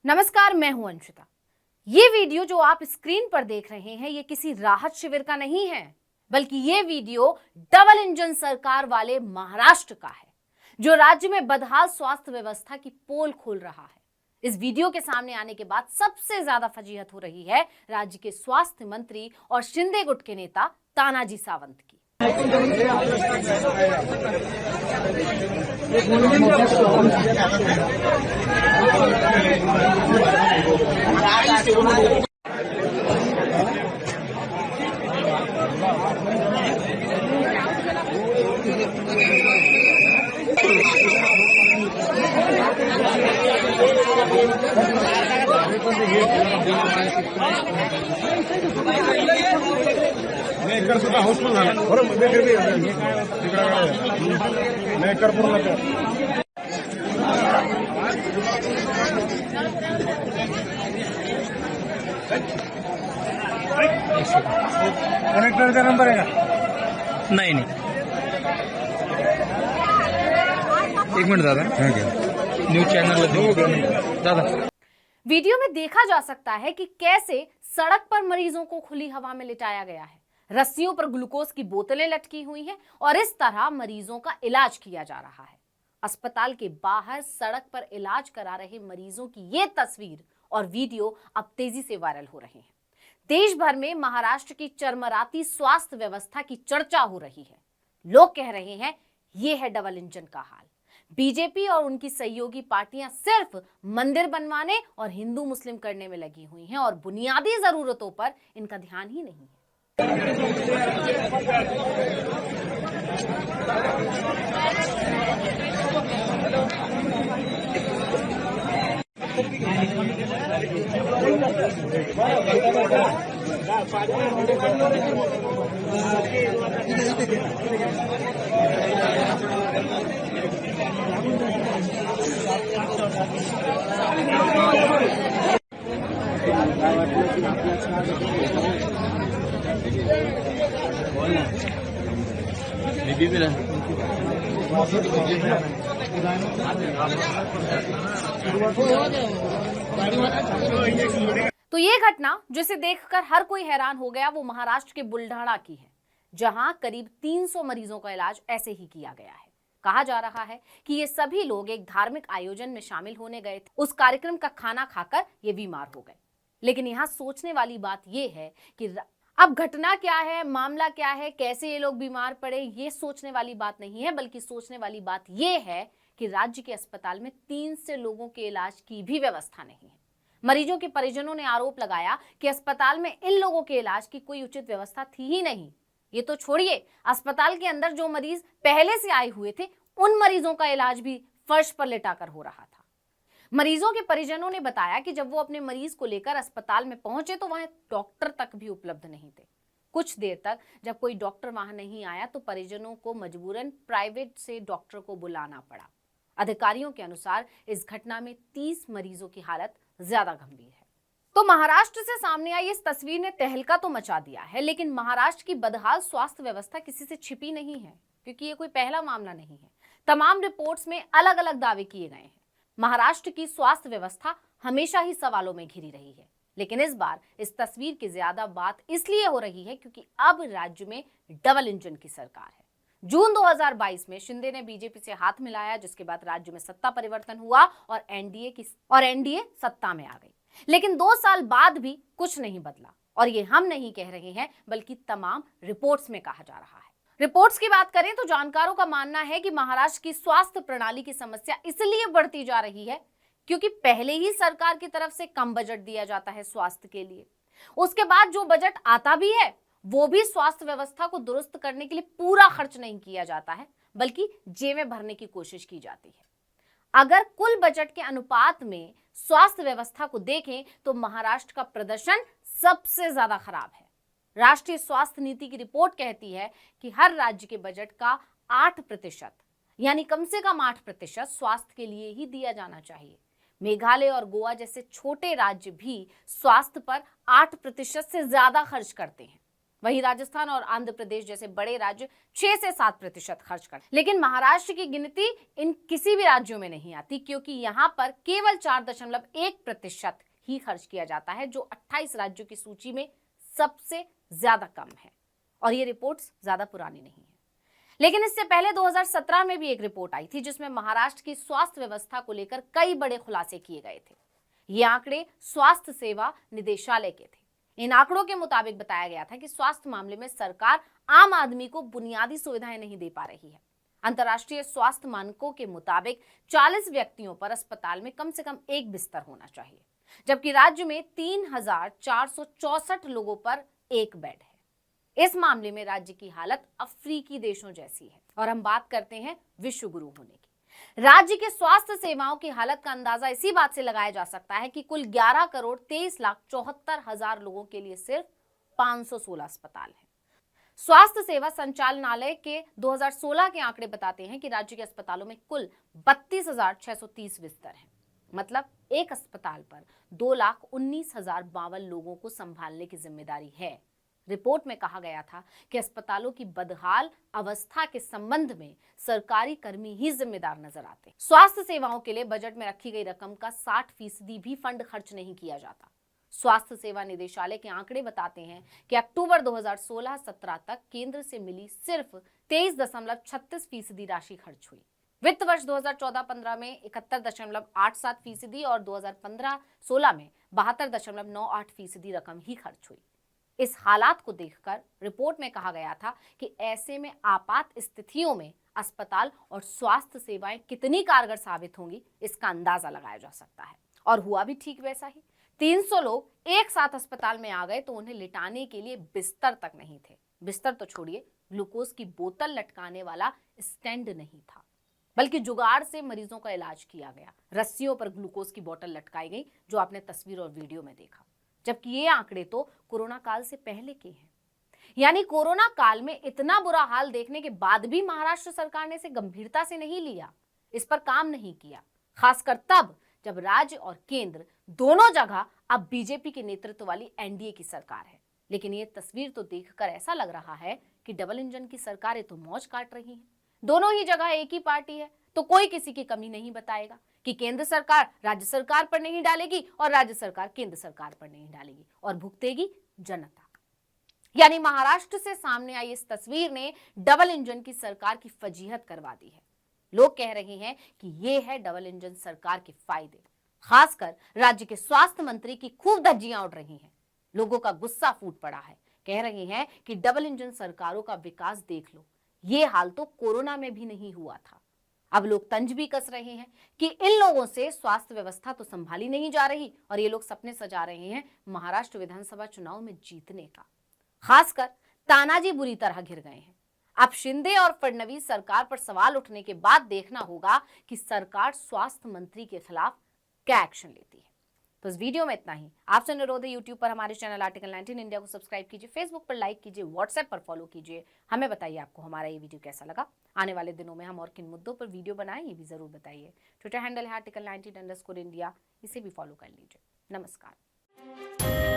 नमस्कार, मैं हूं अंशिता। ये वीडियो जो आप स्क्रीन पर देख रहे हैं ये किसी राहत शिविर का नहीं है, बल्कि ये वीडियो डबल इंजन सरकार वाले महाराष्ट्र का है, जो राज्य में बदहाल स्वास्थ्य व्यवस्था की पोल खोल रहा है। इस वीडियो के सामने आने के बाद सबसे ज्यादा फजीहत हो रही है राज्य के स्वास्थ्य मंत्री और शिंदे गुट के नेता तानाजी सावंत की। एकर सुद्धा हाऊसफुल झाला बरोबर एकर पूर्ण कनेक्टरचा नंबर आहे का? नहीं एक मिनट दादा, न्यूज चैनल दादा। वीडियो में देखा जा सकता है कि कैसे सड़क पर मरीजों को खुली हवा में लिटाया गया है। रस्सियों पर ग्लूकोज की बोतलें लटकी हुई हैं और इस तरह मरीजों का इलाज किया जा रहा है। अस्पताल के बाहर सड़क पर इलाज करा रहे मरीजों की ये तस्वीर और वीडियो अब तेजी से वायरल हो रहे हैं। देश भर में महाराष्ट्र की चरमराती स्वास्थ्य व्यवस्था की चर्चा हो रही है। लोग कह रहे हैं ये है डबल इंजन का हाल। बीजेपी और उनकी सहयोगी पार्टियां सिर्फ मंदिर बनवाने और हिंदू मुस्लिम करने में लगी हुई हैं और बुनियादी जरूरतों पर इनका ध्यान ही नहीं है। तो ये घटना जिसे देखकर हर कोई हैरान हो गया वो महाराष्ट्र के बुल्ढाणा की है, जहां करीब 300 मरीजों का इलाज ऐसे ही किया गया है। कहा जा रहा है कि ये सभी लोग एक धार्मिक आयोजन में शामिल होने गए थे। उस कार्यक्रम का खाना खाकर ये बीमार हो गए। लेकिन यहाँ सोचने वाली बात ये है कि अब घटना क्या है, मामला क्या है, कैसे ये लोग बीमार पड़े, ये सोचने वाली बात नहीं है, बल्कि सोचने वाली बात ये है कि राज्य के अस्पताल में 300 लोगों के इलाज की भी व्यवस्था नहीं है। मरीजों के परिजनों ने आरोप लगाया कि अस्पताल में इन लोगों के इलाज की कोई उचित व्यवस्था थी ही नहीं। ये तो छोड़िए, अस्पताल के अंदर जो मरीज पहले से आए हुए थे उन मरीजों का इलाज भी फर्श पर लेटाकर हो रहा था। मरीजों के परिजनों ने बताया कि जब वो अपने मरीज को लेकर अस्पताल में पहुंचे तो वहां डॉक्टर तक भी उपलब्ध नहीं थे। कुछ देर तक जब कोई डॉक्टर वहां नहीं आया तो परिजनों को मजबूरन प्राइवेट से डॉक्टर को बुलाना पड़ा। अधिकारियों के अनुसार इस घटना में 30 मरीजों की हालत ज्यादा गंभीर है। तो महाराष्ट्र से सामने आई इस तस्वीर ने तहलका तो मचा दिया है, लेकिन महाराष्ट्र की बदहाल स्वास्थ्य व्यवस्था किसी से छिपी नहीं है, क्योंकि ये कोई पहला मामला नहीं है। तमाम रिपोर्ट्स में अलग अलग दावे किए गए हैं। महाराष्ट्र की स्वास्थ्य व्यवस्था हमेशा ही सवालों में घिरी रही है, लेकिन इस बार इस तस्वीर की ज्यादा बात इसलिए हो रही है क्योंकि अब राज्य में डबल इंजन की सरकार है। जून 2022 में शिंदे ने बीजेपी से हाथ मिलाया, जिसके बाद राज्य में सत्ता परिवर्तन हुआ और एनडीए सत्ता में आ गई। लेकिन 2 साल बाद भी कुछ नहीं बदला, और ये हम नहीं कह रहे हैं बल्कि तमाम रिपोर्ट्स में कहा जा रहा है। रिपोर्ट्स की बात करें तो जानकारों का मानना है कि महाराष्ट्र की स्वास्थ्य प्रणाली की समस्या इसलिए बढ़ती जा रही है क्योंकि पहले ही सरकार की तरफ से कम बजट दिया जाता है स्वास्थ्य के लिए। उसके बाद जो बजट आता भी है वो भी स्वास्थ्य व्यवस्था को दुरुस्त करने के लिए पूरा खर्च नहीं किया जाता है, बल्कि जेबें भरने की कोशिश की जाती है। अगर कुल बजट के अनुपात में स्वास्थ्य व्यवस्था को देखें तो महाराष्ट्र का प्रदर्शन सबसे ज्यादा खराब है। राष्ट्रीय स्वास्थ्य नीति की रिपोर्ट कहती है कि हर राज्य के बजट का 8% यानी कम से कम 8% स्वास्थ्य के लिए ही दिया जाना चाहिए। मेघालय और गोवा जैसे छोटे राज्य भी स्वास्थ्य पर 8% से ज्यादा खर्च करते हैं। वहीं राजस्थान और आंध्र प्रदेश जैसे बड़े राज्य 6 से 7% खर्च करते, लेकिन महाराष्ट्र की गिनती इन किसी भी राज्यों में नहीं आती, क्योंकि यहां पर केवल 4.1% ही खर्च किया जाता है, जो 28 राज्यों की सूची में सबसे ज्यादा कम है। और ये रिपोर्ट्स ज्यादा पुरानी नहीं है। लेकिन इससे पहले 2017 में भी एक रिपोर्ट आई थी, जिसमें महाराष्ट्र की स्वास्थ्य व्यवस्था को लेकर कई बड़े खुलासे किए गए थे। ये आंकड़े स्वास्थ्य सेवा निदेशालय के थे। इन आंकड़ों के मुताबिक बताया गया था कि स्वास्थ्य मामले में सरकार आम आदमी को बुनियादी सुविधाएं नहीं दे पा रही है। अंतर्राष्ट्रीय स्वास्थ्य मानकों के मुताबिक 40 व्यक्तियों पर अस्पताल में कम से कम एक बिस्तर होना चाहिए, जबकि राज्य में 3,464 लोगों पर एक बेड है। इस मामले में राज्य की हालत अफ्रीकी देशों जैसी है। और हम बात करते हैं विश्व गुरु होने की। राज्य के स्वास्थ्य सेवाओं की हालत का अंदाजा इसी बात से लगाया जा सकता है कि कुल 11,23,74,000 लोगों के लिए सिर्फ 516 अस्पताल हैं। स्वास्थ्य सेवा संचालनालय के 2016 के आंकड़े बताते हैं कि राज्य के अस्पतालों में कुल 32,630 बिस्तर हैं। मतलब एक अस्पताल पर 2,19,052 लोगों को संभालने की जिम्मेदारी है। रिपोर्ट में कहा गया था कि अस्पतालों की बदहाल अवस्था के संबंध में सरकारी कर्मी ही जिम्मेदार नजर आते हैं। स्वास्थ्य सेवाओं के लिए बजट में रखी गई रकम का 60% भी फंड खर्च नहीं किया जाता। स्वास्थ्य सेवा निदेशालय के आंकड़े बताते हैं कि अक्टूबर 2016-17 तक केंद्र से मिली सिर्फ 23.36% राशि खर्च हुई। वित्त वर्ष 2014-15 में 71.87% और 2015-16 में 72.98% रकम ही खर्च हुई। इस हालात को देखकर रिपोर्ट में कहा गया था कि ऐसे में आपात स्थितियों में अस्पताल और स्वास्थ्य सेवाएं कितनी कारगर साबित होंगी, इसका अंदाजा लगाया जा सकता है। और हुआ भी ठीक वैसा ही। 300 लोग एक साथ अस्पताल में आ गए तो उन्हें लिटाने के लिए बिस्तर तक नहीं थे। बिस्तर तो छोड़िए, ग्लूकोज की बोतल लटकाने वाला स्टैंड नहीं था, बल्कि जुगाड़ से मरीजों का इलाज किया गया। रस्सियों पर ग्लूकोज की बोतल लटकाई गई, जो आपने तस्वीर और वीडियो में देखा। जबकि ये आंकड़े तो कोरोना काल से पहले के हैं। यानी कोरोना काल में इतना बुरा हाल देखने के बाद भी महाराष्ट्र सरकार ने इसे गंभीरता से नहीं लिया, इस पर काम नहीं किया। खासकर तब जब राज्य और केंद्र दोनों जगह अब बीजेपी के नेतृत्व वाली एनडीए की सरकार है। लेकिन ये तस्वीर तो देखकर ऐसा लग रहा है कि डबल इंजन की सरकारें तो मौज काट रही हैं। दोनों ही जगह एक ही पार्टी है, तो कोई किसी की कमी नहीं बताएगा कि केंद्र सरकार राज्य सरकार पर नहीं डालेगी और राज्य सरकार केंद्र सरकार पर नहीं डालेगी, और भुगतेगी जनता। यानी महाराष्ट्र से सामने आई इस तस्वीर ने डबल इंजन की सरकार की फजीहत करवा दी है। लोग कह रहे हैं कि ये है डबल इंजन सरकार के फायदे। खासकर राज्य के स्वास्थ्य मंत्री की खूब धज्जियां उड़ रही हैं। लोगों का गुस्सा फूट पड़ा है। कह रहे हैं कि डबल इंजन सरकारों का विकास देख लो, ये हाल तो कोरोना में भी नहीं हुआ था। अब लोग तंज भी कस रहे हैं कि इन लोगों से स्वास्थ्य व्यवस्था तो संभाली नहीं जा रही, और ये लोग सपने सजा रहे हैं महाराष्ट्र विधानसभा चुनाव में जीतने का। खासकर तानाजी बुरी तरह घिर गए हैं। अब शिंदे और फडणवीस सरकार पर सवाल उठने के बाद देखना होगा कि सरकार स्वास्थ्य मंत्री के खिलाफ क्या एक्शन लेती है। तो इस वीडियो में इतना ही। आपसे अनुरोध है, यूट्यूब पर हमारे चैनल आर्टिकल 19 इंडिया को सब्सक्राइब कीजिए, फेसबुक पर लाइक कीजिए, व्हाट्सएप पर फॉलो कीजिए। हमें बताइए आपको हमारा ये वीडियो कैसा लगा। आने वाले दिनों में हम और किन मुद्दों पर वीडियो बनाएं, ये भी जरूर बताइए। ट्विटर हैंडल है article19_India, इसे भी फॉलो कर लीजिए। नमस्कार।